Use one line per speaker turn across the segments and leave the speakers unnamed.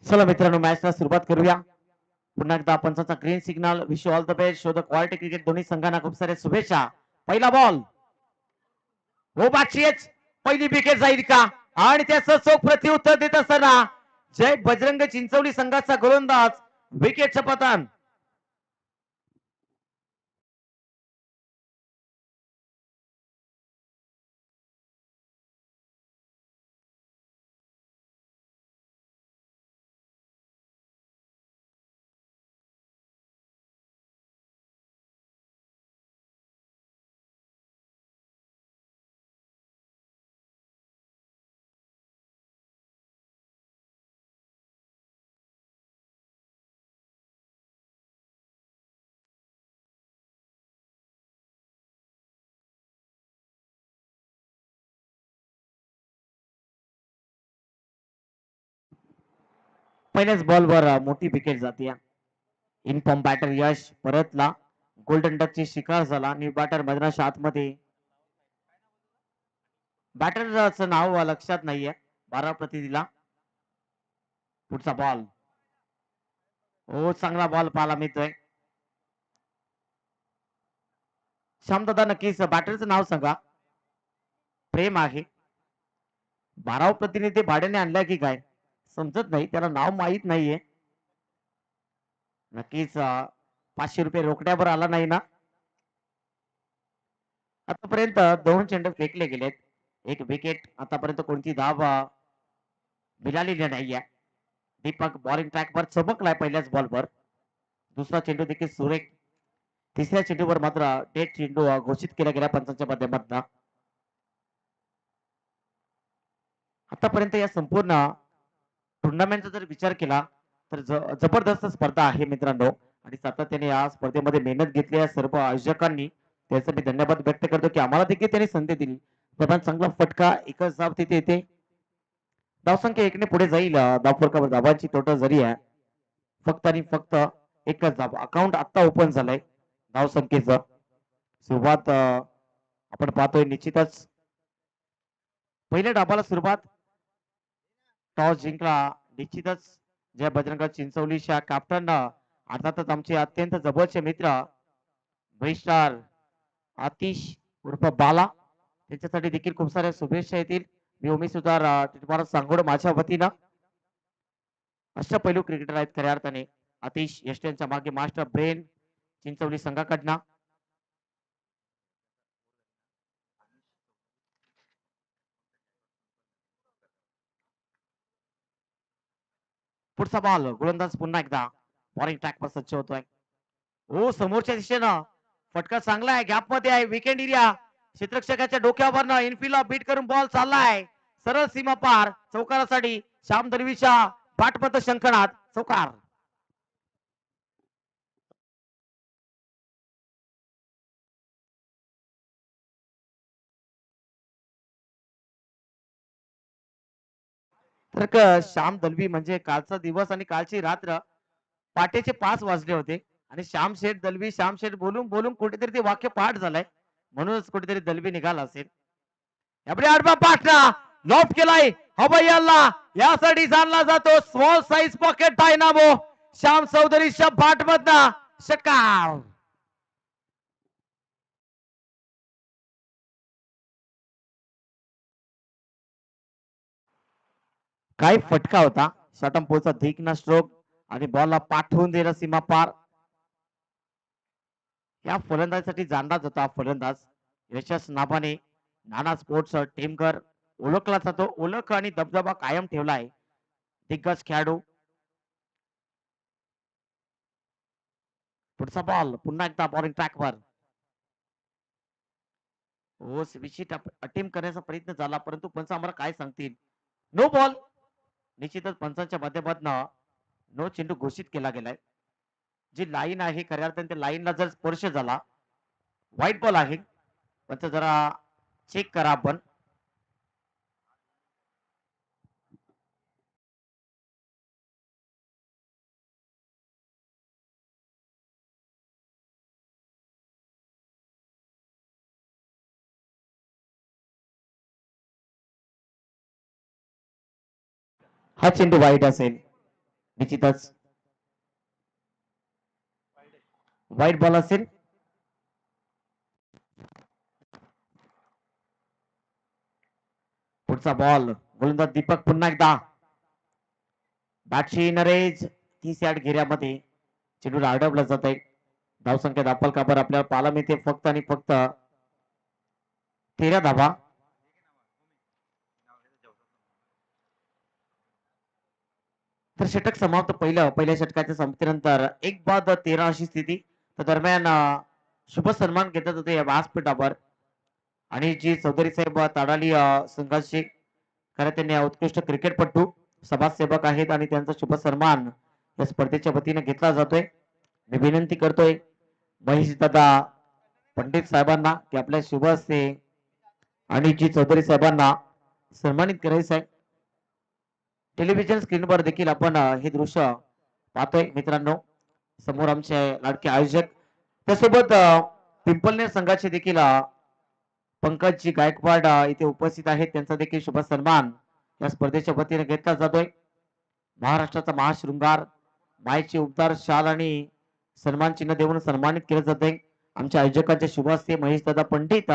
चला मित्रांनो मॅचला सुरुवात करूया. पुन्हा एकदा पंचाचा green signal. Wish all the best. Show the quality cricket. दोन्ही संघांना खूप सारे शुभेच्छा. पहिला बॉल हो बादशीच पहिली विकेट जाईल का आणि त्याचं चोख प्रत्युत्तर देत असताना जय बजरंग चिंचवली संघाचा गोलंदाज विकेटचं पतन. पहिल्याच बॉलवर मोठी विकेट जाते. इनफॉर्म बॅटर यश परतला. गोल्डन डकची शिकार झाला आणि बॅटर मैदानाच्या आतमध्ये. बॅटरचं नाव लक्षात नाहीये. 12 प्रतिदिला. पुढचा बॉल हो चांगला बॉल पाहायला मिळतोय. श्यामदादा नक्कीच बॅटरचं नाव सांगा. प्रेम आहे. 12 प्रतिनिधी भाड्याने आणलाय की काय समजत नाही. त्याला नाव माहित नाहीये. नक्कीच 500 रुपये रोकड्यावर आला नाही ना. आतापर्यंत 2 चेंडू फेकले गेलेत. एक विकेट. आतापर्यंत कोणती धाव मिळालेली नाहीये. दीपक बॉलिंग ट्रॅकवर चमकलाय पहिल्याच बॉलवर. दुसरा चेंडू देखील सुरेख. तिसऱ्या चेंडूवर मात्र डेट चेंडू घोषित केला गेला पंचांच्या माध्यमातून. आतापर्यंत या संपूर्ण टुर्नामेंटचा जर विचार केला तर जबरदस्त स्पर्धा आहे मित्रांनो. आणि सातत्याने या स्पर्धेमध्ये मेहनत घेतलेल्या सर्व आयोजकांनी त्याचा मी धन्यवाद व्यक्त करतो की आम्हाला देखील त्यांनी संधी दिली. प्रधान चांगला फटका. एकच धाव तिथे येते. धावसंख्या 1 ने पुढे जाईल. धावफलकावर धावांची टोटल जरी आहे फक्त आणि फक्त एकच धाव. अकाउंट आता ओपन झालंय धावसंख्येचं. सुरुवात आपण पाहतोय निश्चितच. पहिल्या डाबाला सुरुवात. टॉस जिंकला निश्चितच जय बजरंग चिंचवलीच्या कॅप्टन अर्थातच आमचे अत्यंत जवळचे मित्र स्टार आतिश उर्फ बाला त्यांच्यासाठी देखील खूप साऱ्या शुभेच्छा येतील. मी उमेश सुतार तुम्हाला सांगोड माझ्या वतीनं. अष्टपैलू क्रिकेटर आहेत खऱ्या अर्थाने. आतिश यष्ट्यांच्या मागे मास्टर ब्रेन चिंचवली संघाकडनं. पुढचा बॉल गोलंदाज पुन्हा एकदा बॉलिंग ट्रॅकवर सज्ज होतोय. हो समोरच्या दिशेनं फटका चांगला आहे. गॅप मध्ये आहे. Wicket area. क्षेत्ररक्षकाच्या डोक्यावरनं इनफिल्डला बीट करून बॉल चाललाय सरळ सीमा पार चौकारासाठी. श्याम दरवीच्या बाटपत शंखनाथ चौकार. तर श्याम दलवी म्हणजे कालचा दिवस आणि कालची रात्र. पाटेचे 5 वाजले होते आणि श्याम शेठ दलवी श्याम शेठ बोलून बोलून कुठेतरी ते वाक्य पाठ झालंय. म्हणूनच कुठेतरी दलवी निघाला असेल. एवढे आडवा पाठना लॉफ्ट केलाय हवय्याला. यासाठी जाणला जातो small size pocket dynamo Shyam चौधरीच्या बाटमधना षटकार. काय फटका होता. शटंपोचा धीकना स्ट्रोक आणि बॉलला पाठवून दिला सीमा पार. या फलंदाजासाठी जाणला जातो फलंदाज यशस नाभाने. नाना स्पोर्ट्स टीमकर ओळखला जातो. ओळख आणि दबदबा कायम ठेवलाय. दिग्गज खेळाडू. पुढचा बॉल पुन्हा एकदा बॉलिंग ट्रॅकवर. हो विशिष्ट अटेम्प्ट करण्याचा प्रयत्न झाला परंतु पंच आम्हाला काय सांगतील. No ball. निश्चितच पंचांच्या माध्यमातून नो चेंडू घोषित केला गेलाय. जी लाईन आहे खऱ्या अर्थाने त्या लाईनला जर स्पर्श झाला व्हाईट बॉल आहे. पंच जरा चेक करा आपण. हा चेंडू वाईट असेल. निश्चितच वाईट बॉल असेल. पुढचा बॉल गोलंदाज दीपक पुन्हा एकदा बॅटशी नरेज 30 यार्ड घेऱ्यामध्ये चेंडूला अडवलं जात आहे. धावसंख्या दाखल काबर आपल्याला पाहायला मिळते फक्त आणि फक्त 13 धावा. तर षटक समाप्त पहिल्या षटकाच्या समाप्तीनंतर 1 बाद 13 अशी स्थिती. तर दरम्यान शुभ सन्मान घेतला जातो या व्यासपीठावर आणि जी चौधरी साहेब ताडाली संघाचे खरं त्यांनी उत्कृष्ट क्रिकेटपटू समाजसेवक आहेत आणि त्यांचा शुभ सन्मान या स्पर्धेच्या वतीने घेतला जातोय. मी विनंती करतोय महेश दादा पंडित साहेबांना की आपल्या शुभ हस्ते आणि जी चौधरी साहेबांना सन्मानित करायचं आहे. टेलिव्हिजन स्क्रीनवर देखील आपण हे दृश्य पाहतोय मित्रांनो. समोर आमचे लाडके आयोजक त्यासोबत पिंपलनेर संघाचे देखील पंकजी गायकवाड इथे उपस्थित आहेत. त्यांचा देखील शुभ सन्मान या स्पर्धेच्या वतीने घेतला जातोय. महाराष्ट्राचा महाशृंगार मायेचे उपदार शाल आणि सन्मान चिन्ह देऊन सन्मानित केलं जाते. आमच्या आयोजकांच्या शुभ हस्ते महेश दादा पंडित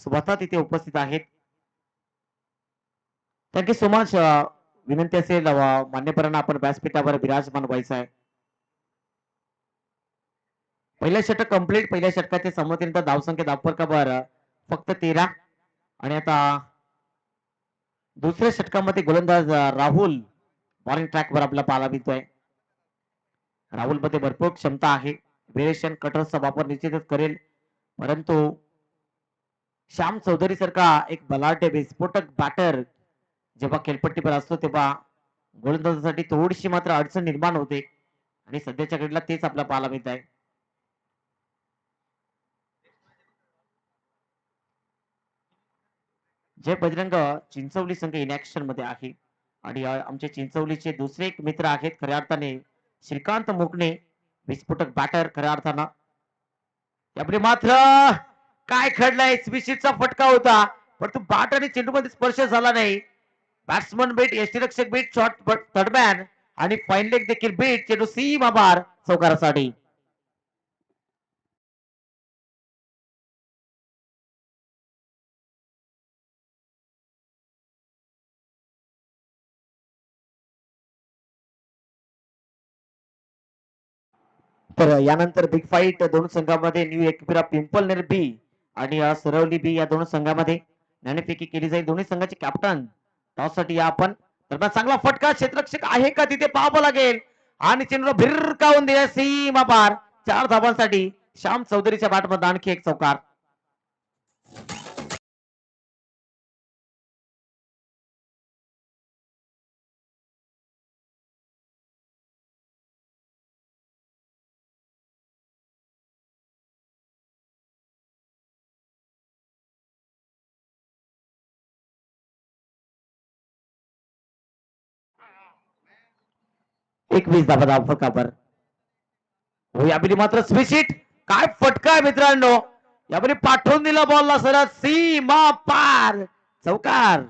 स्वतः तिथे उपस्थित आहेत. Thank you so much. विनंती असेल मान्यवरांना आपण व्यासपीठावर विराजमान व्हायचं आहे. पहिलं षटक कंप्लीट. पहिल्या षटकाच्या संमतीनंतर धावसंख्या धावफरकावर फक्त 13 आणि आता दुसऱ्या षटकामध्ये गोलंदाज राहुल बॉलिंग ट्रॅकवर आपला पाहायला मिळतोय. राहुल मध्ये भरपूर क्षमता आहे. व्हेरिएशन कटर्सचा वापर निश्चितच करेल, परंतु श्याम चौधरी सारखा एक बलाढ्य विस्फोटक बॅटर जेव्हा खेळपट्टीवर असतो तेव्हा गोलंदाजासाठी थोडीशी मात्र अडचण निर्माण होते आणि सध्याच्या घडीला तेच आपल्याला पाहायला मिळत आहे. जय बजरंग चिंचवली संघ इनॅक्शन मध्ये आहे आणि आमचे चिंचवलीचे दुसरे एक मित्र आहेत खऱ्या अर्थाने श्रीकांत मुकणे विस्फोटक बॅटर खऱ्या अर्थानं. त्यामुळे मात्र काय घडलंय स्विशीचा फटका होता परंतु बॅट आणि चेंडू मध्ये स्पर्श झाला नाही. बॅट्समन बीट यष्टीरक्षक बीट शॉट थर्डमॅन आणि फाईन लेग देखील बीट चेंडू सीमा बार चौकारासाठी. तर यानंतर बिग फाईट दोन संघामध्ये न्यू एकविरा पिंपलनेर बी आणि सरवली बी या दोन संघामध्ये नाणेफेकी केली जाईल. दोन्ही संघाचे कॅप्टन टॉससाठी या आपण. दरम्यान चांगला फटका क्षेत्ररक्षक आहे का तिथे पाहावं लागेल आणि चेंडूला भिरकावून दिला सीमा पार 4 धावांसाठी. श्याम चौधरीच्या बॅटमध्ये आणखी एक चौकार. एक 20 धावा धावफलकावर. हो यावेळी मात्र स्विशिट काय फटका आहे मित्रांनो. यावेळी पाठवून दिला बॉलला सरळ सीमा पार चौकार.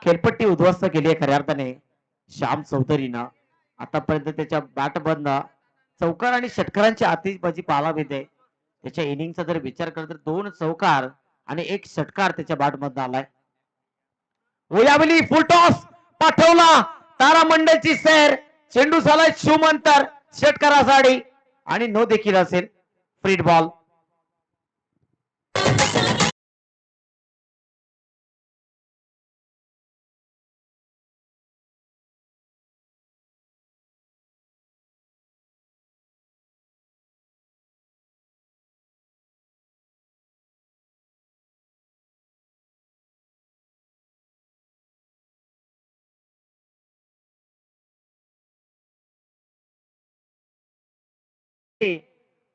खेळपट्टी उद्ध्वस्त केली आहे खऱ्या अर्थाने श्याम चौधरीनं. आतापर्यंत त्याच्या बॅट बंद चौकार आणि षटकारांची आतिषबाजी पाहायला मिळते. त्याच्या इनिंगचा जर विचार केला तर 2 चौकार आणि 1 षटकार त्याच्या बॅट मधून आलाय. यावेळी फुल टॉस पाठवला तारा मंडलची सैर. चेंडू झालाय शुमंतर षटकारासाठी आणि नो देखील असेल. फ्रीड बॉल.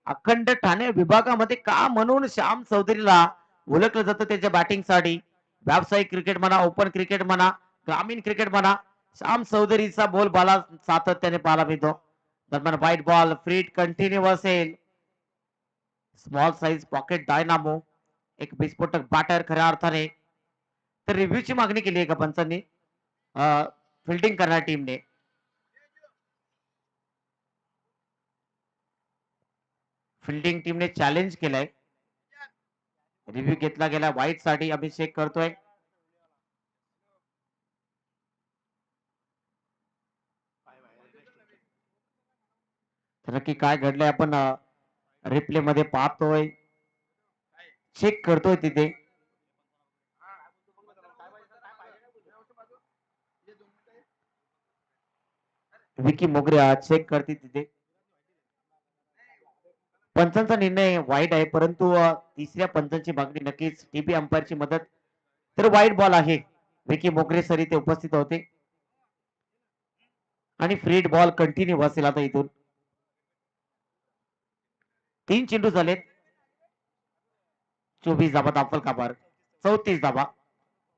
अखंड ठाणे विभागामध्ये का म्हणून श्याम चौधरीला ओळखलं जातं त्याच्या बॅटिंगसाठी. व्यावसायिक क्रिकेट म्हणा, ओपन क्रिकेट म्हणा, ग्रामीण क्रिकेट म्हणा, श्याम चौधरीचा बोलबाला सातत्याने पाहायला मिळतो. दरम्यान व्हाईट बॉल फ्रीट कंटिन्यू असेल. स्मॉल साईज पॉकेट डायनामो एक विस्फोटक बॅटर खऱ्या अर्थाने. तर रिव्ह्यूची मागणी केली आहे का पंचांनी फिल्डिंग करणाऱ्या टीमने. फिल्डिंग टीमने चॅलेंज केलंय. रिव्ह्यू घेतला गेला व्हाईट साठी. अभिषेक करतोय. तर नक्की काय घडलंय आपण रिप्ले मध्ये पाहतोय. चेक करतोय तिथे. विकी मोगरे चेक करते तिथे. पंचांचा निर्णय वाईट आहे परंतु तिसऱ्या पंचांची मागणी नक्कीच टीपी अंपायरची मदत. तर वाईट बॉल आहे. विकी मोगरे सर इथे उपस्थित होते आणि फ्रीड बॉल कंटिन्यू असेल आता इथून. 3 चेंडू झालेत. 24 धाबा दाखल काबार. 34 धाबा.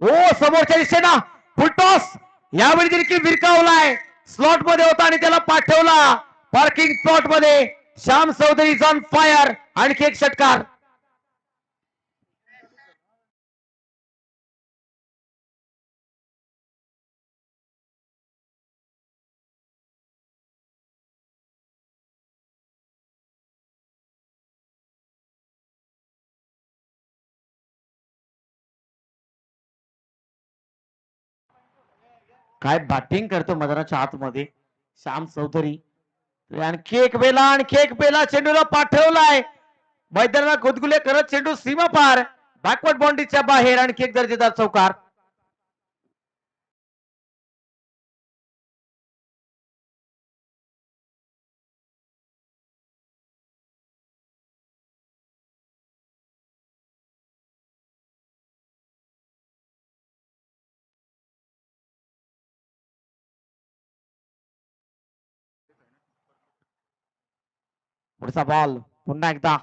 ओ समोरच्या दिशेना फुलटॉस यावेळी देखील विरकावलाय. स्लॉट मध्ये होता आणि त्याला पाठवला पार्किंग स्लॉट मध्ये. Shyam Chaudhary on fire. आणखी एक षटकार. काय बॅटिंग करतो मैदानाच्या आतमध्ये श्याम चौधरी. आणखी एक बेला चेंडूला पाठवलाय. मैदानाला गुदगुले करत चेंडू सीमा पार. बॅकवर्ड बाउंड्रीच्या बाहेर. आणखी एक दर्जेदार चौकार. पुढचा बॉल पुन्हा एकदा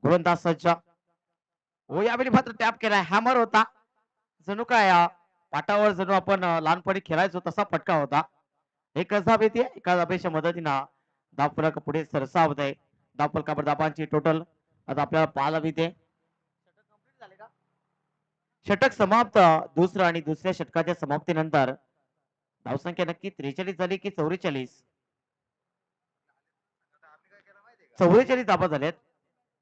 गोलंदाज सज्ज. हो यावेळी मात्र टॅप केलाय. हॅमर होता. जणू काय पाटावर जणू आपण लहानपणी खेळायचो तसा फटका होता. एकच धाब येते. एका धाबेच्या मदतीनं धावफलक पुढे सरसावत आहे. धावफलकावर धाबांची टोटल आता आपल्याला पाहायला मिळते. षटक समाप्त. दुसरं आणि दुसऱ्या षटकाच्या समाप्तीनंतर धावसंख्या नक्की 43 झाली की 44. 44 धाबा झाल्यात.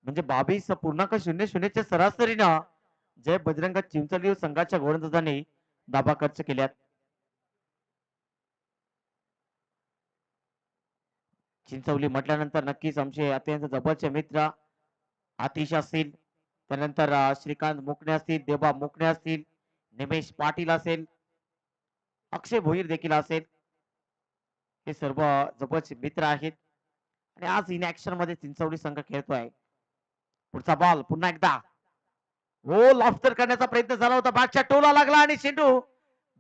म्हणजे 22.00च्या सरासरीनं जय बजरंग चिंचोली संघाच्या गोलंदाजांनी धाबा खर्च केल्यात. चिंचवली म्हटल्यानंतर नक्कीच आमचे अत्यंत जवळचे मित्र आतिश असतील. त्यानंतर श्रीकांत मुकणे असतील, देबा मुकणे असतील, निमेश पाटील असेल, अक्षय भोईर देखील असेल. हे सर्व जवळचे मित्र आहेत आणि आज इन ऍक्शन मध्ये चिंचवली संघ खेळतोय. पुढचा बॉल पुन्हा एकदा. हो लॉफ्टर करण्याचा प्रयत्न झाला होता. बॅटच्या टोला लागला आणि चेंडू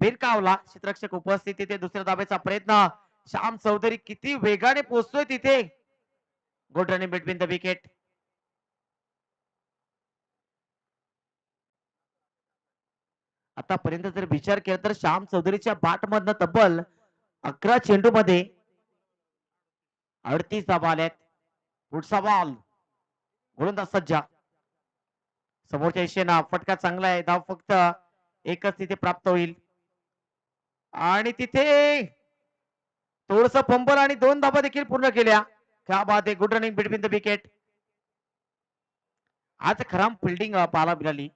भिरकावला. क्षेत्ररक्षक उपस्थित तिथे. दुसऱ्या धाब्याचा प्रयत्न. श्याम चौधरी किती वेगाने पोहोचतोय तिथे. Good running between the wicket. आतापर्यंत जर विचार केला तर श्याम चौधरीच्या बॅट मधनं तब्बल 11 चेंडू मध्ये 38 धाबा आल्यात. पुढचा बॉल गोलंदाज सज्जा. समोरच्या दिशेनं फटका चांगला आहे. धाव फक्त एकच तिथे प्राप्त होईल आणि तिथे थोडस फंबल आणि 2 धाबा देखील पूर्ण केल्या. क्या बात आहे. Good running between the wicket. आज खराब फिल्डिंग पाहायला मिळाली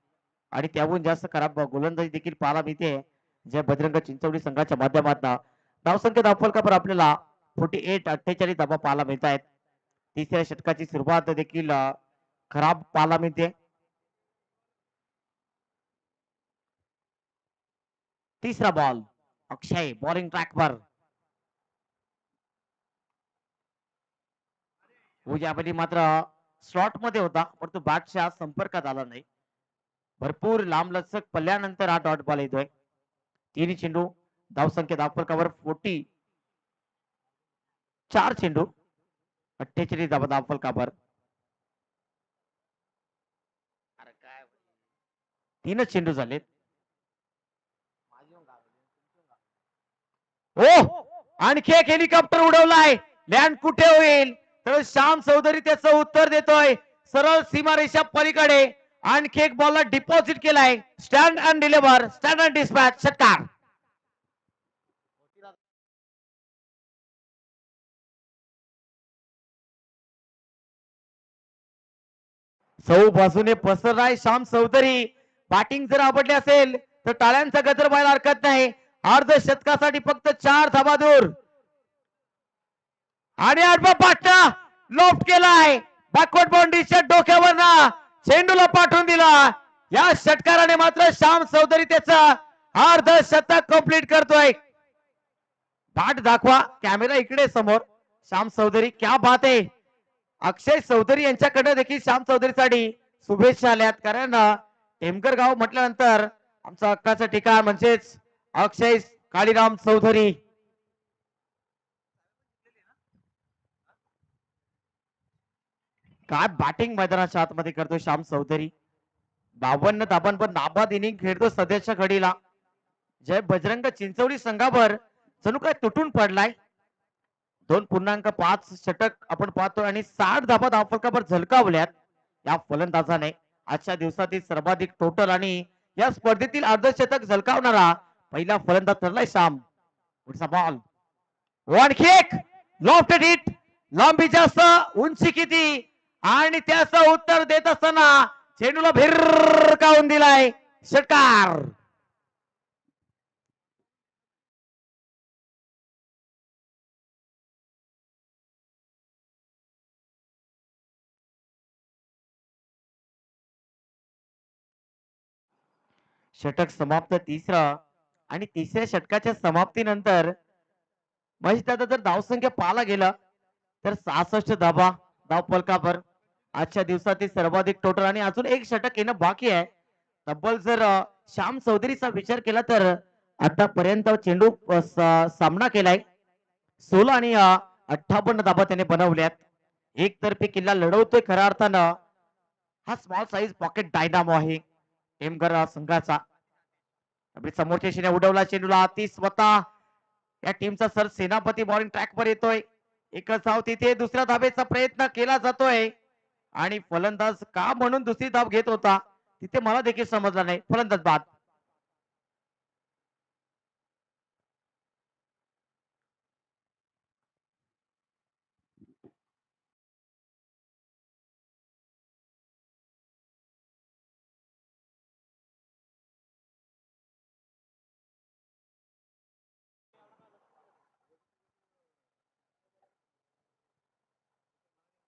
आणि त्याहून जास्त खराब गोलंदाजी देखील पाहायला मिळते जय बजरंग चिंचवडी संघाच्या माध्यमातून. धावसंख्या धावफलकावर आपल्याला 48 धाबा पाहायला मिळत आहेत. तिसऱ्या षटकाची सुरुवात देखील खराब पाहायला मिळते. तिसरा बॉल अक्षय बॉलिंग ट्रॅकवर. यावेळी मात्र स्लॉट मध्ये होता परंतु बॅटच्या संपर्कात आला नाही. भरपूर लांब लचक पल्ल्यानंतर हा डॉट बॉल येतोय. 3 चेंडू धावसंख्या धावफलकावर 4 चेंडू 48 धाबा धावफलकावर. तीनच चेंडू झालेत. हो, आणखी एक हेलिकॉप्टर उडवलाय. लँड कुठे होईल? तर श्याम चौधरी त्याचं उत्तर देतोय. सरळ सीमारेषा पलीकडे आणखी एक बॉलला डिपॉझिट केलाय. Stand and deliver, stand and dispatch, षटकार. सौ बाजूने पसरलाय श्याम चौधरी. बॅटिंग जर आवडली असेल तर टाळ्यांचा गजर व्हायला हरकत नाही. अर्ध शतकासाठी फक्त 4 धाबा दूर. आणि आडवा पाटणा लॉफ्ट केलाय. बॅकवर्ड बाउंड्रीच्या डोक्यावर ना चेंडूला पाठवून दिला. या षटकाराने मात्र श्याम चौधरी त्याचा अर्ध शतक कंप्लीट करतोय. बाट दाखवा कॅमेरा इकडे समोर. श्याम चौधरी क्या बात आहे. अक्षय चौधरी यांच्याकडे देखील श्याम चौधरीसाठी शुभेच्छा आल्यात. कारण टेमकर गाव म्हटल्यानंतर आमचं हक्काचं ठिकाण म्हणजेच अक्षय काळीराम चौधरी. काय बॅटिंग मैदानाच्या आतमध्ये करतो श्याम चौधरी. 52 धाबांवर नाबाद इनिंग खेळतो सध्याच्या घडीला. जय बजरंग चिंचवली संघावर जणू काय तुटून पडलाय. 2.5 षटक आपण पाहतोय आणि 60 धाबा धावफलकावर झलकावल्यात या फलंदाजाने. आजच्या दिवसातील सर्वाधिक टोटल आणि या स्पर्धेतील अर्धशतक झलकावणारा पहिला फलंदाज ठरलाय श्याम. पुढचा बॉल, आणखी एक लॉफ्टेड हिट. लांबी जास्त, उंची किती, आणि त्याचं उत्तर देत असताना चेंडूला भिरकावून दिलाय. षटकार. षटक समाप्त तिसरा. आणि तिसऱ्या षटकाच्या समाप्तीनंतर महेश दादा जर धावसंख्या पाहायला गेला तर 66 धाबा धावफलकावर. आजच्या दिवसातील सर्वाधिक टोटल आणि अजून एक षटक येणं बाकी आहे. तब्बल जर श्याम चौधरीचा विचार केला तर आतापर्यंत चेंडू सामना केलाय 16 आणि 58 धाबा त्याने बनवल्यात. एकतर्फी किल्ला लढवतोय खऱ्या अर्थानं हा स्मॉल साईज पॉकेट डायनामो आहे टेमघर संघाचा. समोरच्या दिशेने उडवला चेंडूला ती स्वतः या टीमचा सर सेनापती बॉलिंग ट्रॅक वर येतोय. एकच धाव तिथे, दुसऱ्या धाबेचा प्रयत्न केला जातोय आणि फलंदाज का म्हणून दुसरी धाव घेत होता तिथे मला देखील समजलं नाही. फलंदाज बाद.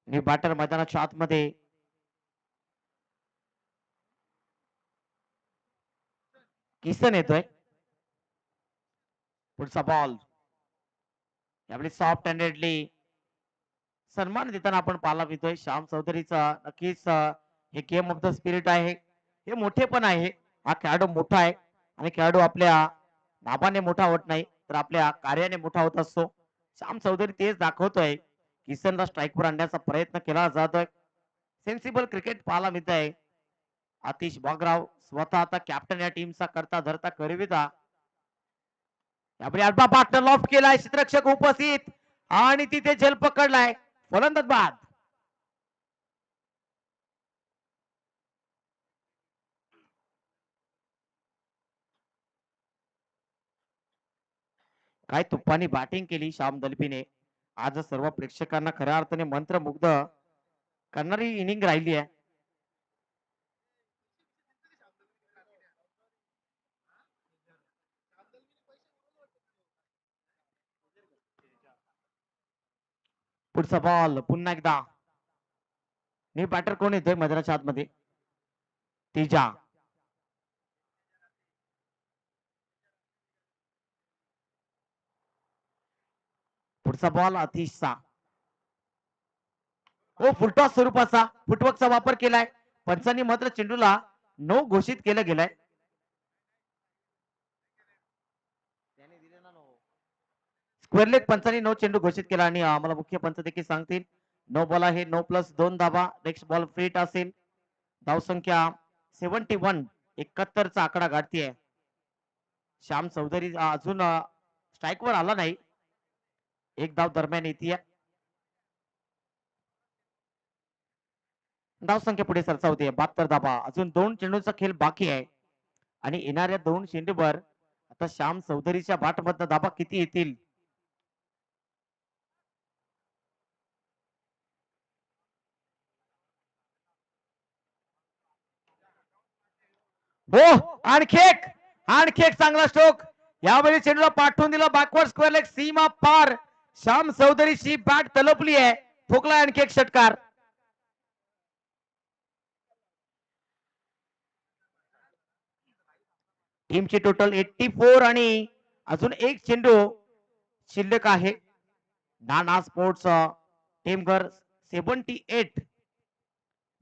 आणि बॅटर मैदानाच्या आतमध्ये किसन येतोय. पुढचा बॉल यावेळी सॉफ्ट हँडेडली सन्मान देताना आपण पाहायला मिळतोय श्याम चौधरीचा. नक्कीच हे गेम ऑफ द स्पिरिट आहे, हे मोठे पण आहे. हा खेळाडू मोठा आहे आणि खेळाडू आपल्या नावाने मोठा होत नाही तर आपल्या कार्याने मोठा होत असतो. श्याम चौधरी तेच दाखवतोय. किसनला स्ट्राईकवर आणण्याचा प्रयत्न केला जातोय. सेन्सिबल क्रिकेट पाहायला मिळत आहे. आतिश बागराव स्वतः आता कॅप्टन या टीमचा करता धरता करविता. यापुढे अल्बा पार्टनर लॉफ्ट केलाय, क्षेत्ररक्षक उपस्थित आणि तिथे झेल पकडलाय. फलंदाज बाद. काय तुप्पानी बॅटिंग केली श्याम दलपीने. आज सर्व प्रेक्षकांना खऱ्या अर्थाने मंत्रमुग्ध करणारी इनिंग राहिली आहे. पुढचा बॉल पुन्हा एकदा. न्यू बॅटर कोण येतोय मैदानाच्या आतमध्ये? तिजा. पुढचा बॉल अतिशचा. ओ फुलटॉस स्वरूपाचा फुटवर्कचा वापर केलाय. पंचांनी मात्र चेंडूला नो घोषित केलं गेलंय. स्क्वेअर लेग पंचांनी नो चेंडू घोषित केला आणि आम्हाला मुख्य पंच देखील सांगतील नो बॉल आहे. नो प्लस 2 धाबा. नेक्स्ट बॉल फ्रीट असेल. धावसंख्या 71 71चा आकडा गाठतीये. श्याम चौधरी अजून स्ट्राईक वर आला नाही. एक धाव दरम्यान येते. धावसंख्या पुढे सरसावते. 72 धाबा. अजून 2 चेंडूंचा खेळ बाकी आहे आणि येणाऱ्या 2 चेंडूवर आता श्याम चौधरीच्या बाटमधनं धाबा किती येतील. हो, आणखी एक चांगला स्ट्रोक. यावेळी चेंडूला पाठवून दिला बॅकवर्ड स्क्वेअर लेग, सीमा पार. श्याम चौधरीची बॅट तलपली आहे. ठोकला आणखी एक षटकार. टीमची टोटल 84 आणि अजून एक चेंडू शिल्लक आहे. नाना स्पोर्ट्स टीमगर 78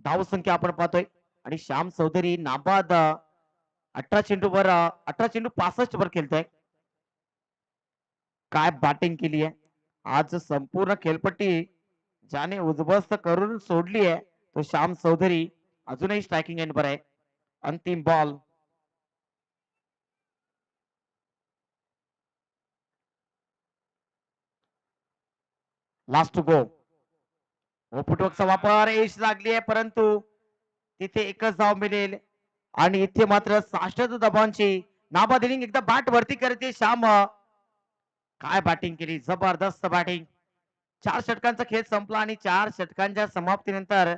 धावसंख्या आपण पाहतोय आणि श्याम चौधरी नाबाद 18 चेंडूवर 18 चेंडू 65 वर खेळतोय. काय बॅटिंग केली आहे आज. संपूर्ण खेळपट्टी ज्याने उद्ध्वस्त करून सोडली आहे तो श्याम चौधरी. अजूनही स्ट्रायकिंग एंडवर आहे. अंतिम बॉल. Last to go. फुटवर्कचा वापर एश लागली आहे परंतु तिथे एकच धाव मिळेल आणि इथे मात्र साष्ट दबावांची नाबाद इनिंग. एकदा बॅट वरती करते श्याम. काय बॅटिंग केली. जबरदस्त बॅटिंग. 4 षटकांचा खेळ संपला आणि 4 षटकांच्या समाप्तीनंतर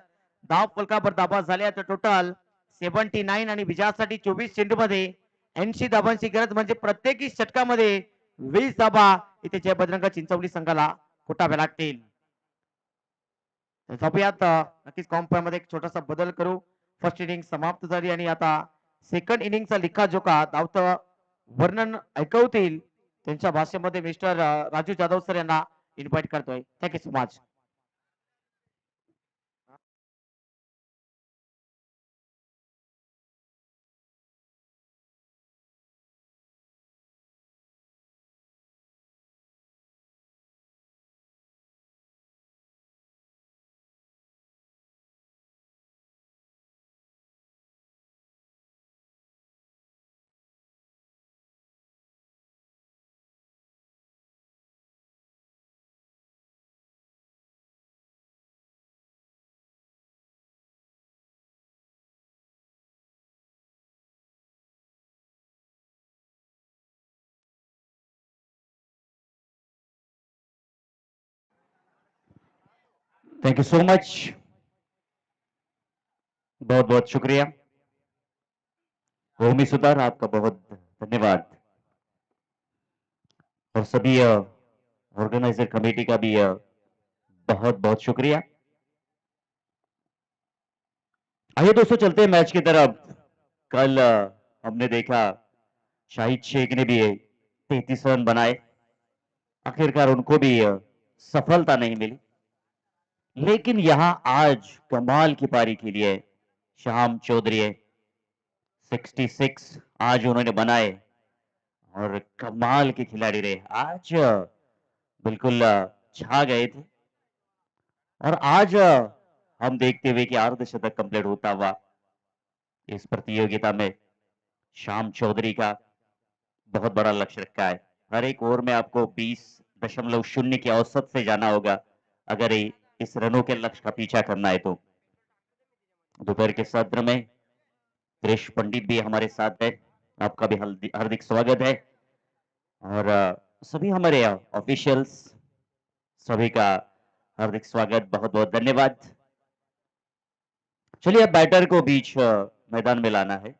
धाव फलकावर दाबा झाले. आता टोटल 79 आणि विजयासाठी 24 चेंडू मध्ये 80 धाबांची गरज म्हणजे प्रत्येकी षटकामध्ये 20 धाबा इथे जयबजरंग चिंचवली संघाला कुटाव्या लागतील. जाऊयात नक्कीच कॉम्पायर मध्ये एक छोटासा बदल करू. फर्स्ट इनिंग समाप्त झाली आणि आता सेकंड इनिंगचा लिखाजोखा धावतं वर्णन ऐकवतील त्यांच्या भाषेमध्ये मिस्टर राजू जाधव सर यांना इन्व्हाइट करतोय. Thank you so much. Thank you so much. बहुत बहुत शुक्रिया. भूमि सुधार आपका बहुत धन्यवाद. और सभी ऑर्गेनाइजर कमेटी का भी बहुत बहुत शुक्रिया. आइए दोस्तों चलते हैं मैच की तरफ. कल हमने देखा शाहिद शेख ने भी 33 रन बनाए. आखिरकार उनको भी सफलता नहीं मिली. लेकिन यहां आज कमाल की पारी के लिए श्याम चौधरी 66 आज उन्होंने बनाए और कमाल के खिलाड़ी रहे. आज बिल्कुल छा गए थे और आज हम देखते हुए कि अर्धशतक कंप्लीट होता हुआ इस प्रतियोगिता में श्याम चौधरी का बहुत बड़ा लक्ष्य रखा है. हर एक ओवर में आपको 20.0 की औसत से जाना होगा अगर इस रनों के लक्ष्य का पीछा करना है तो. दोपहर के सत्र में कृष पंडित भी हमारे साथ है. आपका भी हार्दिक स्वागत है और सभी हमारे ऑफिशियल्स सभी का हार्दिक स्वागत. बहुत बहुत धन्यवाद. चलिए अब बैटर को बीच मैदान में लाना है.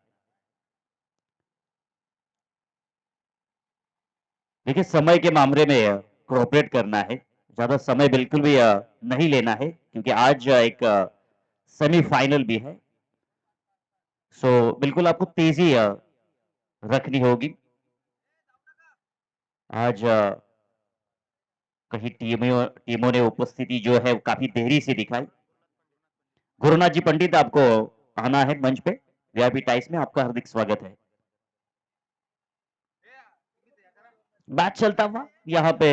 देखिए समय के मामले में कोऑपरेट करना है. ज्यादा समय बिल्कुल भी नहीं लेना है क्योंकि आज एक सेमीफाइनल भी है. सो बिल्कुल आपको तेजी रखनी होगी. आज कहीं टीमों ने उपस्थिति जो है काफी देरी से दिखाई. गुरुनाथ जी पंडित आपको आना है मंच पे. वीआईपी टाइस में आपका हार्दिक स्वागत है. मैच चलता हुआ यहाँ पे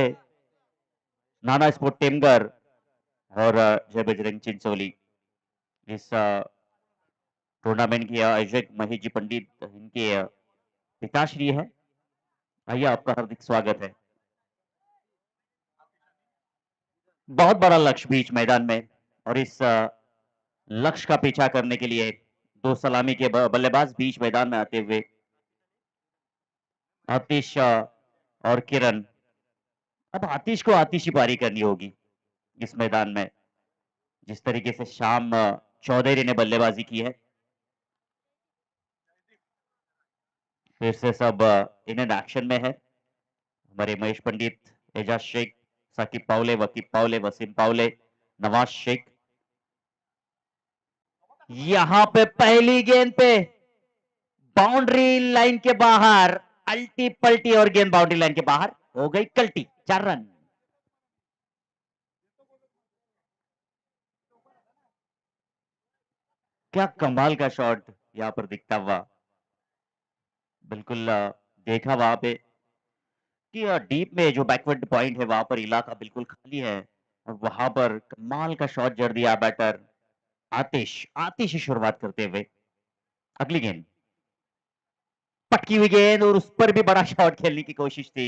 नाना स्पोर्ट टेमगर और जय बजरंग चिंचोली इस
टूर्नामेंट के आयोजक महेश जी पंडित इनके पिताश्री है। आइए, आपका हार्दिक स्वागत है। बहुत बड़ा लक्ष्य बीच मैदान में, और इस लक्ष्य का पीछा करने के लिए दो सलामी के बल्लेबाज बीच मैदान में आते हुए आतिश और किरण। अब आतिश को आतिशी पारी करनी होगी इस मैदान में। जिस तरीके से शाम चौधरी ने बल्लेबाजी की है, फिर से सब इन एक्शन में है। हमारे महेश पंडित, एजाज शेख, साकिब पावले, वकीब पावले, वसीम पावले, नवाज शेख। यहां पे पहली गेंद पे बाउंड्री लाइन के बाहर, अल्टी पल्टी और गेंद बाउंड्री लाइन के बाहर हो गई कल्टी। 4 रन। क्या कमाल का शॉट यहां पर दिखता हुआ। बिल्कुल देखा वहां पे कि डीप में जो बैकवर्ड पॉइंट है वहां पर इलाका बिल्कुल खाली है, और वहां पर कमाल का शॉट जड़ दिया बैटर आतिश। आतिश ही शुरुआत करते हुए। अगली गेंद पटकी हुई गेंद, और उस पर भी बड़ा शॉट खेलने की कोशिश थी,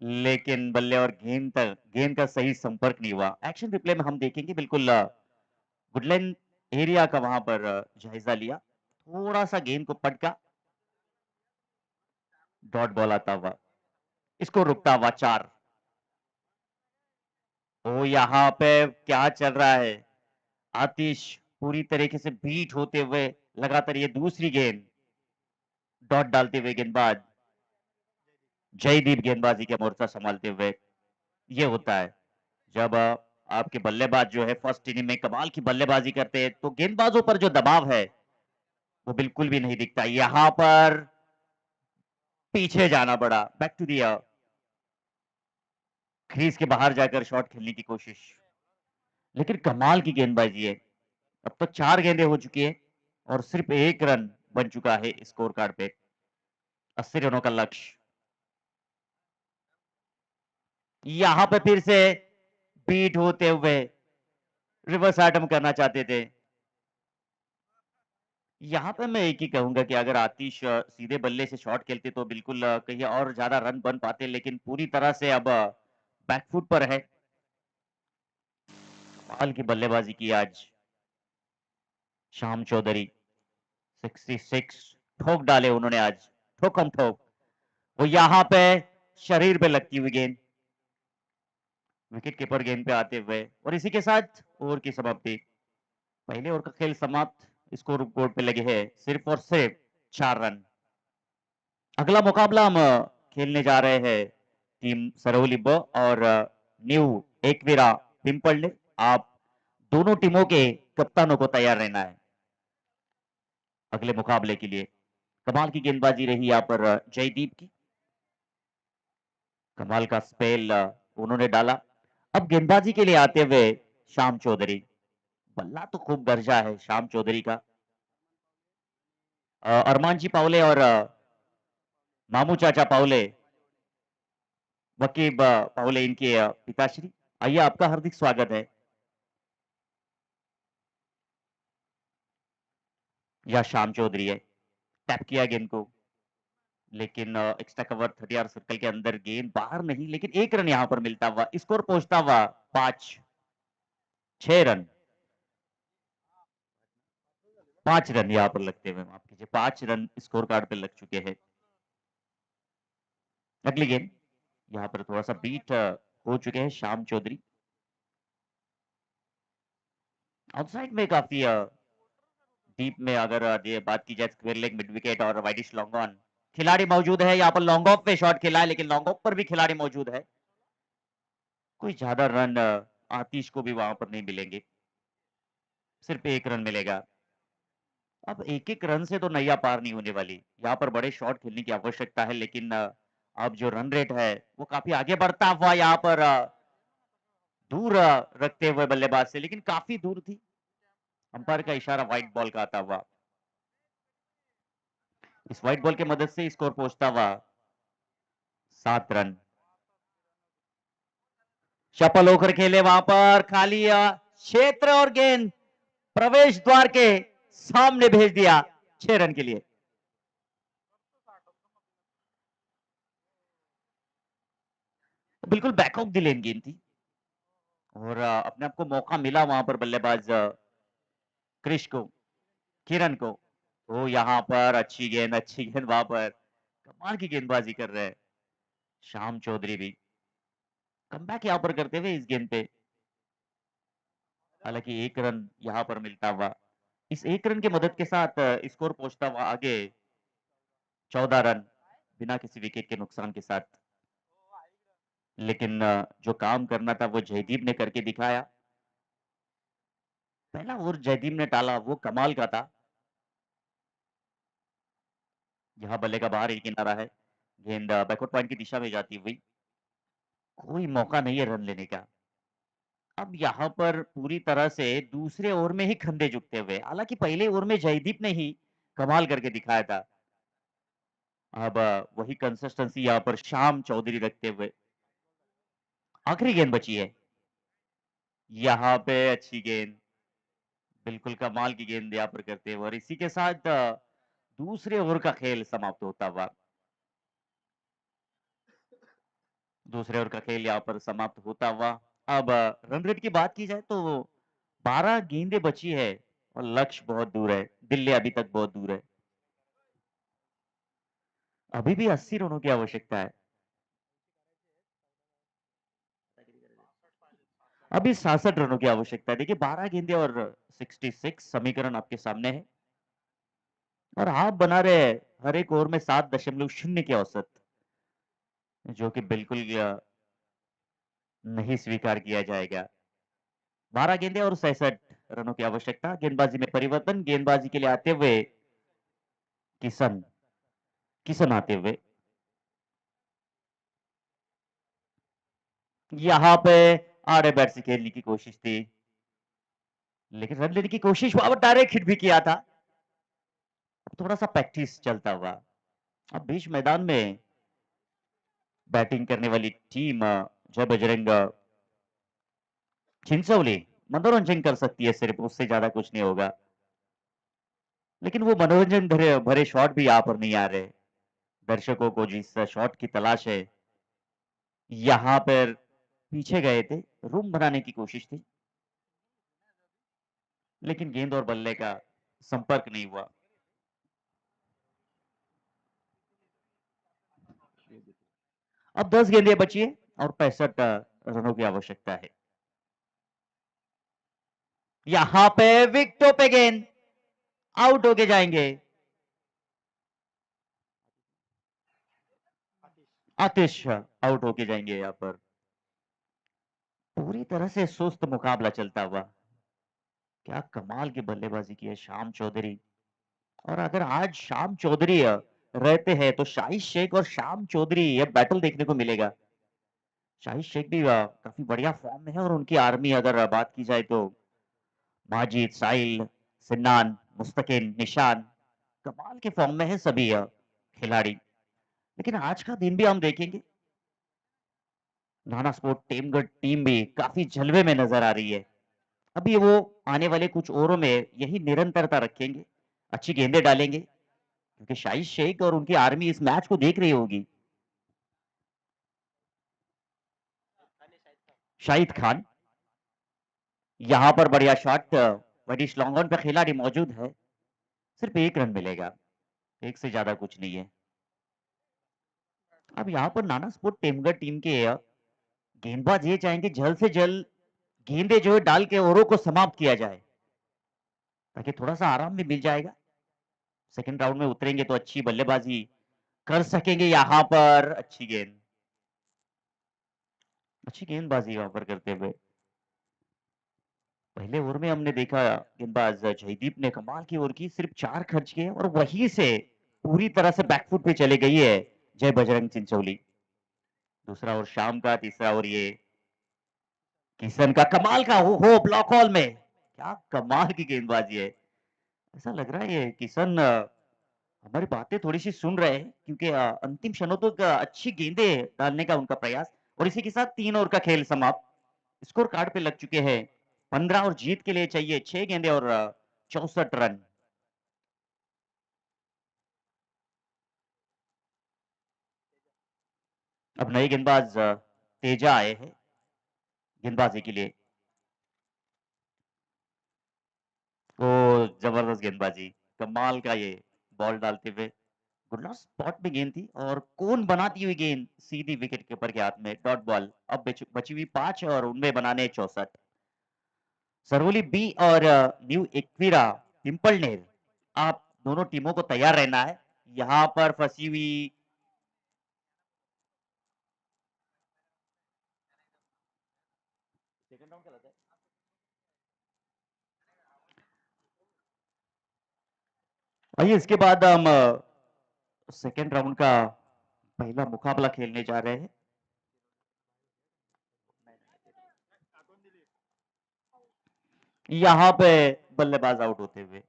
लेकिन बल्ले और गेंद तक गेंद का सही संपर्क नहीं हुआ। एक्शन रिप्ले में हम देखेंगे। बिल्कुल वुडलैंड एरिया का वहां पर जायजा लिया, थोड़ा सा गेंद को पटका, डॉट बॉल आता हुआ, इसको रुकता हुआ 4। ओ यहाँ पे क्या चल रहा है। आतिश पूरी तरीके से बीट होते हुए, लगातार ये दूसरी गेंद, डॉट डालते हुए गेंदबाज जयदीप गेंदबाजी का मोर्चा संभालते हुए। ये होता है जब आपके बल्लेबाज जो है फर्स्ट इनिंग में कमाल की बल्लेबाजी करते हैं, तो गेंदबाजों पर जो दबाव है वो बिल्कुल भी नहीं दिखता। यहां पर पीछे जाना पड़ा, बैक टू दी क्रीज के बाहर जाकर शॉट खेलने की कोशिश, लेकिन कमाल की गेंदबाजी है। अब तक 4 गेंदें हो चुकी है और सिर्फ 1 रन बन चुका है स्कोर कार्ड पे। 80 रनों का लक्ष्य। यहां पे फिर से बीट होते हुए रिवर्स आइटम करना चाहते थे। यहां पे मैं एक ही कहूंगा कि अगर आतिश सीधे बल्ले से शॉट खेलते तो बिल्कुल कहीं और ज्यादा रन बन पाते, लेकिन पूरी तरह से अब बैकफुट पर है। कमाल की बल्लेबाजी की आज शाम चौधरी। 66 ठोक डाले उन्होंने आज, ठोकम ठोक। वो यहां पे शरीर पे लगती हुई गेंद, विकेट कीपर गेंद पे आते हुए, और इसी के साथ ओवर की समाप्ति। पहले ओवर का खेल समाप्त। स्कोर बोर्ड पे लगे हैं सिर्फ और सिर्फ 4 रन। अगला मुकाबला हम खेलने जा रहे हैं टीम सरौली ब और न्यू एकवीरा पिंपल ने। आप दोनों टीमों के कप्तानों को तैयार रहना है अगले मुकाबले के लिए। कमाल की गेंदबाजी रही यहाँ पर जयदीप की। कमाल का स्पेल उन्होंने डाला। अब गेंदबाजी के लिए आते हुए श्याम चौधरी। बल्ला तो खूब गरजा है श्याम चौधरी का। अरमान जी पावले और मामू चाचा पावले, वकीब पावले इनके पिताश्री। आइए, आपका हार्दिक स्वागत है। यह श्याम चौधरी है। टैप किया गेंद को, लेकिन एक्स्ट्रा कवर 30 सर्कल के अंदर गेंद बाहर नहीं, लेकिन 1 रन यहां पर मिलता हुआ, स्कोर पहुंचता हुआ 6 रन। 5 रन यहां पर लगते हुए, माफ कीजिए, 5 रन स्कोर कार्ड पे लग चुके हैं। अगली गेंद यहां पर थोड़ा सा बीट हो चुके हैं श्याम चौधरी। आउटसाइड में काफी डीप में अगर ये बात की जाए, स्क्वेयर लेग, मिड विकेट और वाइडिश लॉन्ग ऑन खिलाड़ी मौजूद है। यहाँ पर लॉन्ग ऑफ पे शॉट खेला है, लेकिन लॉन्ग ऑफ पर भी खिलाड़ी मौजूद है। कोई ज्यादा रन आतिश को भी वहां पर नहीं मिलेंगे, सिर्फ 1 रन मिलेगा। अब एक एक रन से तो नैया पार नहीं होने वाली। यहाँ पर बड़े शॉट खेलने की आवश्यकता है, लेकिन अब जो रन रेट है वो काफी आगे बढ़ता हुआ यहाँ पर दूर रखते हुए बल्लेबाज से, लेकिन काफी दूर थी। अंपायर का इशारा व्हाइट बॉल का आता हुआ। इस व्हाइट बॉल की मदद से स्कोर पहुंचता हुआ 7 रन। शपल होकर खेले वहां पर, खाली क्षेत्र और गेंद प्रवेश द्वार के सामने भेज दिया 6 रन के लिए। बिल्कुल बैक ऑफ द लेन गेंद थी और अपने आप को मौका मिला वहां पर बल्लेबाज क्रिश को, किरण को। तो यहाँ पर अच्छी गेंद वहां पर कमाल की गेंदबाजी कर रहे हैं श्याम चौधरी भी। कमबैक यहाँ पर करते हुए इस गेंद पे, हालांकि 1 रन यहाँ पर मिलता हुआ, इस 1 रन की मदद के साथ स्कोर पहुंचता हुआ आगे 14 रन बिना किसी विकेट के नुकसान के साथ। लेकिन जो काम करना था वो जयदीप ने करके दिखाया। पहला ओवर जयदीप ने टाला वो कमाल का था। यहाँ बल्ले का बाहर ही किनारा है, गेंद बैकवर्ड पॉइंट की दिशा में जाती हुई, कोई मौका नहीं है रन लेने का। अब यहाँ पर पूरी तरह से दूसरे ओवर में ही खंडे झुकते हुए, हालांकि पहले ओवर में जयदीप ने ही कमाल करके दिखाया था। अब वही कंसिस्टेंसी यहाँ पर श्याम चौधरी रखते हुए, आखिरी गेंद बची है यहाँ पे, अच्छी गेंद, बिल्कुल कमाल की गेंद यहाँ पर करते हुए, और इसी के साथ दूसरे ओवर का खेल समाप्त होता हुआ, दूसरे ओवर का खेल यहाँ पर समाप्त होता हुआ। अब रन रेट की बात की जाए तो 12 गेंदें बची है और लक्ष्य बहुत दूर है, दिल्ली अभी तक बहुत दूर है। अभी भी 80 रनों की आवश्यकता है। अभी 66 रनों की आवश्यकता है। देखिए 12 गेंदें और 66 समीकरण आपके सामने है और आप बना रहे हैं हर एक ओवर में 7.0 की औसत, जो कि बिल्कुल नहीं स्वीकार किया जाएगा। 12 गेंदें और 66 रनों की आवश्यकता। गेंदबाजी में परिवर्तन, गेंदबाजी के लिए आते हुए किशन, किशन आते हुए, यहाँ पे आड़े बैट से खेलने की कोशिश थी, लेकिन रन लेने की कोशिश, वहां पर डायरेक्ट हिट भी किया था। थोड़ा सा प्रैक्टिस चलता हुआ, अब बीच मैदान में बैटिंग करने वाली टीम जय बजरंग चिंचोली मनोरंजन कर सकती है, सिर्फ उससे ज्यादा कुछ नहीं होगा। लेकिन वो मनोरंजन भरे भरे शॉट भी यहाँ पर नहीं आ रहे। दर्शकों को जिस शॉट की तलाश है, यहाँ पर पीछे गए थे, रूम बनाने की कोशिश थी, लेकिन गेंद और बल्ले का संपर्क नहीं हुआ। अब 10 गेंदें बची है और 65 रनों की आवश्यकता है। यहां पे विकेटों पे गेंद, आउट होके जाएंगे। आतिश आउट होके जाएंगे यहाँ पर। पूरी तरह से सुस्त मुकाबला चलता हुआ, क्या कमाल की बल्लेबाजी की है श्याम चौधरी। और अगर आज श्याम चौधरी रहते हैं तो शाहिद शेख और श्याम चौधरी ये बैटल देखने को मिलेगा। शाहिद शेख भी काफी बढ़िया फॉर्म में है और उनकी आर्मी अगर बात की जाए तो माजिद, साहिल, सिन्नान, मुस्तकिन, निशान, कमाल के फॉर्म में है सभी खिलाड़ी। लेकिन आज का दिन भी हम देखेंगे, नाना स्पोर्ट टीमगढ़ टीम भी काफी जलवे में नजर आ रही है। अभी वो आने वाले कुछ ओवरों में यही निरंतरता रखेंगे, अच्छी गेंदें डालेंगे, क्योंकि शाहिद शेख और उनकी आर्मी इस मैच को देख रही होगी। शाहिद खान, यहां पर बढ़िया शॉट, बड़ी लॉन्ग ऑन पे खिलाड़ी मौजूद है, सिर्फ 1 रन मिलेगा, एक से ज्यादा कुछ नहीं है। अब यहाँ पर नाना स्पोर्ट टीमगढ़ टीम के गेंदबाज ये चाहेंगे जल्द से जल्द गेंदे जो है डाल के ओवरों को समाप्त किया जाए, ताकि थोड़ा सा आराम भी मिल जाएगा। सेकंड राउंड में उतरेंगे तो अच्छी बल्लेबाजी कर सकेंगे। यहाँ पर अच्छी गेंद, अच्छी गेंदबाजी वहां पर करते हुए, पहले ओवर में हमने देखा गेंदबाज जयदीप ने कमाल की ओवर की, सिर्फ 4 खर्च किए और वहीं से पूरी तरह से बैकफुट पे चले गई है जय बजरंग चिंचोली। दूसरा ओवर शाम का, तीसरा ओवर ये किशन का, कमाल का हो ब्लॉक हॉल में, क्या कमाल की गेंदबाजी है। ऐसा लग रहा है ये किशन हमारी बातें थोड़ी सी सुन रहे हैं, क्योंकि अंतिम क्षणों तक अच्छी गेंदें डालने का उनका प्रयास। और इसी के साथ 3 ओवर का खेल समाप्त, स्कोर कार्ड पे लग चुके हैं 15 और जीत के लिए चाहिए 6 गेंदें और 64 रन। अब नए गेंदबाज तेजा आए हैं गेंदबाजी के लिए। ओ जबरदस्त गेंदबाजी, कमाल का ये बॉल डालते हुए गुडलॉक स्पॉट में गेंद थी और कौन बनाती हुई गेंद सीधी विकेट कीपर के हाथ में, डॉट बॉल। अब बची हुई 5 और उनमें बनाने 64। सरवली बी और न्यू इक्विरा पिंपलनेर, आप दोनों टीमों को तैयार रहना है। यहाँ पर फंसी हुई सेकंड राउंड चला था। आइए इसके बाद हम सेकेंड राउंड का पहला मुकाबला खेलने जा रहे हैं। यहाँ पे बल्लेबाज आउट होते हुए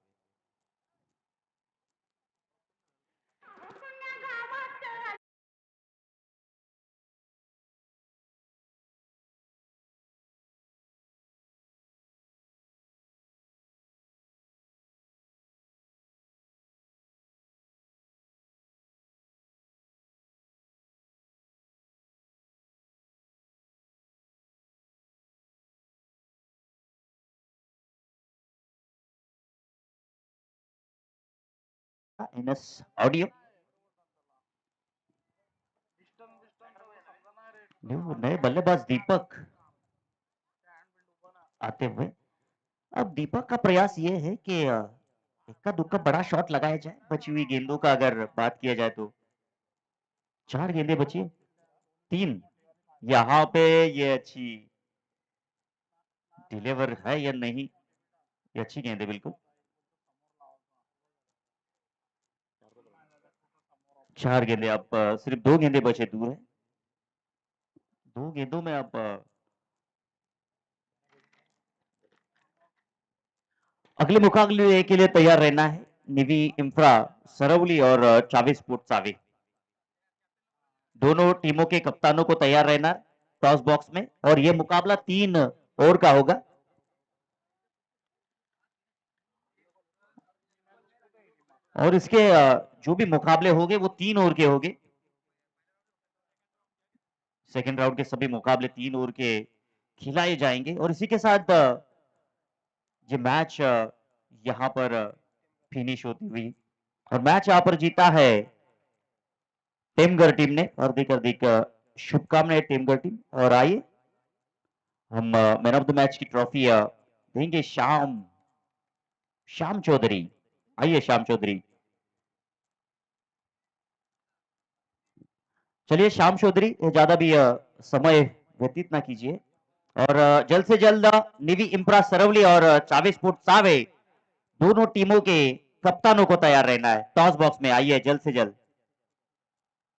एनएस ऑडियो नए बल्लेबाज दीपक आते हुए। अब दीपक का प्रयास ये है कि इक्का दुक्का बड़ा शॉट लगाया जाए। बची हुई गेंदों का अगर बात किया जाए तो 4 गेंदें बची हैं, 3 यहाँ पे ये अच्छी डिलीवर है या नहीं, ये अच्छी गेंद है बिल्कुल। 4 गेंदें, अब सिर्फ 2 गेंदें बचे दूर है। 2 गेंदों में अब अगले मुकाबले के लिए तैयार रहना है। निवी इंफ्रा सरवली और चावी स्पोर्ट सावी, दोनों टीमों के कप्तानों को तैयार रहना है टॉस बॉक्स में। और ये मुकाबला 3 ओवर का होगा। और इसके जो भी मुकाबले होंगे वो 3 ओवर के होंगे। सेकेंड राउंड के सभी मुकाबले 3 ओवर के खिलाए जाएंगे। और इसी के साथ ये मैच यहाँ पर फिनिश होती हुई, और मैच यहाँ पर जीता है टेमगर टीम ने। हार्दिक हार्दिक शुभकामनाएं टेमगर टीम। और आइए हम मैन ऑफ द मैच की ट्रॉफी देंगे श्याम श्याम चौधरी। आइए श्याम चौधरी। चलिए श्याम चौधरी, ज्यादा भी समय व्यतीत ना कीजिए। और जल्द से जल्द निवी इंप्रा सरवली और चावे स्पोर्ट सावे दोनों टीमों के कप्तानों को तैयार रहना है टॉस बॉक्स में। आइए जल्द से जल्द।